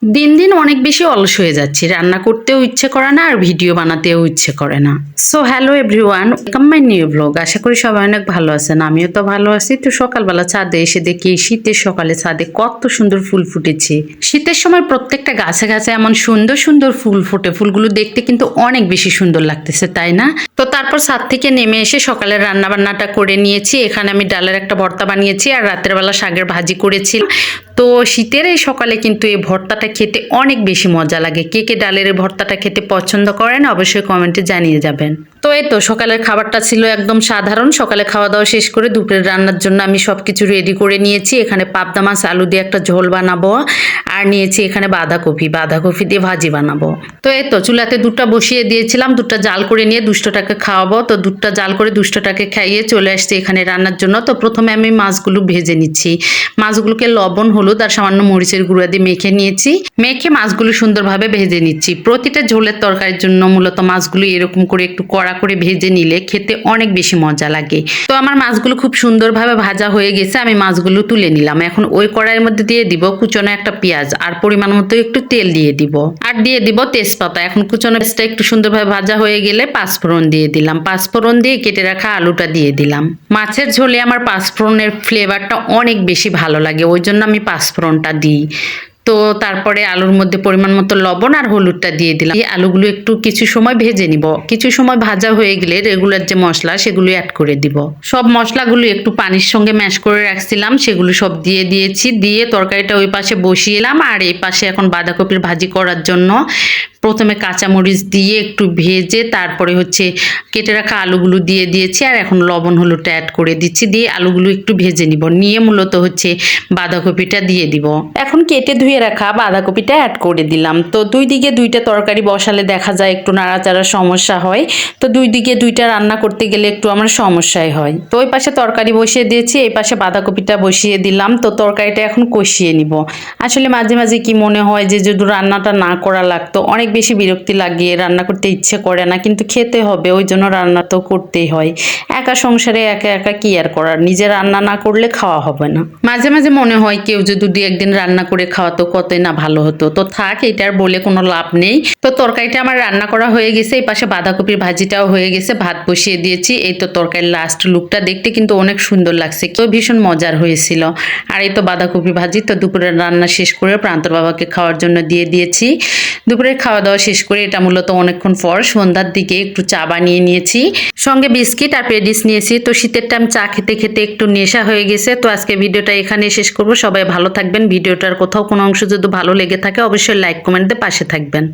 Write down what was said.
দিন দিন অনেক বেশি অলস হয়ে যাচ্ছি, রান্না করতেও ইচ্ছে করে না আর ভিডিও বানাতেও ইচ্ছে করে না। So hello everyone, welcome my new blog. আশা করি সবাই অনেক ভালো আছেন, আমিও তো ভালো আছি। তো সকালবেলা ছাদে এসে দেখি শীতের সকালে ছাদে কত সুন্দর ফুল ফুটেছে। শীতের সময় প্রত্যেকটা গাছে গাছে এমন সুন্দর সুন্দর ফুল ফুটে, ফুলগুলো দেখতে কিন্তু অনেক বেশি সুন্দর লাগতেছে, তাই না? তো তারপর ছাদ থেকে নেমে এসে সকালের রান্না বান্নাটা করে নিয়েছি। এখানে আমি ডালের একটা ভর্তা বানিয়েছি আর রাতের বেলা শাকের ভাজি করেছি। তো শীতের এই সকালে কিন্তু এই ভর্তাটা খেতে অনেক বেশি মজা লাগে। কে কে ডালের এই ভর্তাটা খেতে পছন্দ করেন অবশ্যই কমেন্টে জানিয়ে যাবেন। তো এই তো সকালের খাবারটা ছিল একদম সাধারণ। সকালে খাওয়া দাওয়া শেষ করে দুপুরের রান্নার জন্য আমি সবকিছু রেডি করে নিয়েছি। এখানে পাবদা মাছ আলু দিয়ে একটা ঝোল বানাবো আর নিয়েছি এখানে বাঁধাকপি দিয়ে ভাজি বানাবো। তো এই তো চুলাতে দুধটা বসিয়ে দিয়েছিলাম, দুধটা জাল করে নিয়ে দুষ্টটাকে খাওয়াবো। তো দুধটা জাল করে দুষ্টটাকে খাইয়ে চলে আসছে এখানে রান্নার জন্য। তো প্রথমে আমি মাছগুলো ভেজে নিচ্ছি। মাছগুলোকে লবণ হলুদ আর সামান্য মরিচের গুঁড়া দিয়ে মেখে নিয়েছি। মেখে মাছগুলো সুন্দরভাবে ভেজে নিচ্ছি। প্রতিটা ঝোলের তরকারির জন্য মূলত মাছগুলো এরকম করে একটু কড়া করে ভেজে নিলে খেতে অনেক বেশি মজা লাগে। তো আমার মাছগুলো খুব সুন্দরভাবে ভাজা হয়ে গেছে, আমি মাছগুলো তুলে নিলাম। এখন ওই কড়াইয়ের মধ্যে দিয়ে দিব কুচনো একটা পেঁয়াজ আর পরিমাণ মতো একটু তেল দিয়ে দিব আর দিয়ে দিব তেজপাতা। এখন কুচনো পেঁয়াজটা একটু সুন্দরভাবে ভাজা হয়ে গেলে পাঁচফোড়ন দিয়ে দিলাম। পাঁচফোড়ন দিয়ে কেটে রাখা আলুটা দিয়ে দিলাম। মাছের ঝোলে আমার পাঁচফোড়নের ফ্লেভারটা অনেক বেশি ভালো লাগে, ওই জন্য আমি পাঁচফোড়নটা দিই। তো তারপরে আলুর মধ্যে পরিমাণ মতো লবণ আর হলুদটা দিয়ে দিলাম। এই আলুগুলো একটু কিছু সময় ভেজে নিব। কিছু সময় ভাজা হয়ে গেলে রেগুলার যে মশলা সেগুলো অ্যাড করে দিব। সব মশলাগুলো একটু পানির সঙ্গে ম্যাশ করে রাখছিলাম, সেগুলো সব দিয়ে দিয়েছি। দিয়ে তরকারিটা ওই পাশে বসিয়ে এলাম আর এই পাশে এখন বাঁধাকপির ভাজি করার জন্য প্রথমে কাঁচামরিচ দিয়ে একটু ভেজে তারপরে কেটে রাখা আলুগুলো দিয়ে দিয়েছি আর এখন লবণ হলুদটা অ্যাড করে দিচ্ছি। দিয়ে আলুগুলো একটু ভেজে নিব, নিয়ে মূলত বাঁধাকপিটা দিয়ে দিব। এখন কেটে ধুয়ে রাখা বাঁধাকপিটা অ্যাড করে দিলাম। তো দুই দিকে দুইটা তরকারি বসালে দেখা যায় একটু নাড়াচাড়ার সমস্যা হয়। তো দুই দিকে দুইটা রান্না করতে গেলে একটু আমার সমস্যাই হয়। তো ওই পাশে তরকারি বসিয়ে দিয়েছি, এই পাশে বাঁধাকপিটা বসিয়ে দিলাম। তো তরকারিটা এখন কষিয়ে নিব। আসলে মাঝে মাঝে কি মনে হয় যে যদি রান্নাটা না করা লাগতো, অনেক বেশি বিরক্তি লাগে, রান্না করতে ইচ্ছে করে না, কিন্তু খেতে হবে, ওই জন্য রান্না তো করতেই হয়। একা সংসারে একা একা কি আর করার, নিজে রান্না না করলে খাওয়া হবে না। মাঝে মাঝে মনে হয় কেউ যদি দুই একদিন রান্না করে খাওয়াতো কতই না ভালো হতো। তো থাক, এটার বলে কোনো লাভ নেই। তো তরকারিটা আমার রান্না করা হয়ে গেছে, এই পাশে বাঁধাকপির ভাজিটাও হয়ে গেছে, ভাত বসিয়ে দিয়েছি। এই তো তরকারির লাস্ট লুকটা দেখতে কিন্তু অনেক সুন্দর লাগছে, তো ভীষণ মজার হয়েছিল। আর এই তো বাঁধাকপি ভাজি। তো দুপুরের রান্না শেষ করে প্রান্তর বাবাকে খাওয়ার জন্য দিয়ে দিয়েছি। দুপুরে খাওয়া দাওয়া শেষ করে এটা মূলত অনেকক্ষণ পর সন্ধ্যার দিকে একটু চা বানিয়ে নিয়েছি, সঙ্গে বিস্কিট আর পেডিস নিয়েছি। তো শীতের টাইম চা খেতে খেতে একটু নেশা হয়ে গেছে। তো আজকে ভিডিওটা এখানে শেষ করব। সবাই ভালো থাকবেন। ভিডিওটার কোথাও কোনো অংশ যদি ভালো লেগে থাকে অবশ্যই লাইক কমেন্ট দিয়ে পাশে থাকবেন।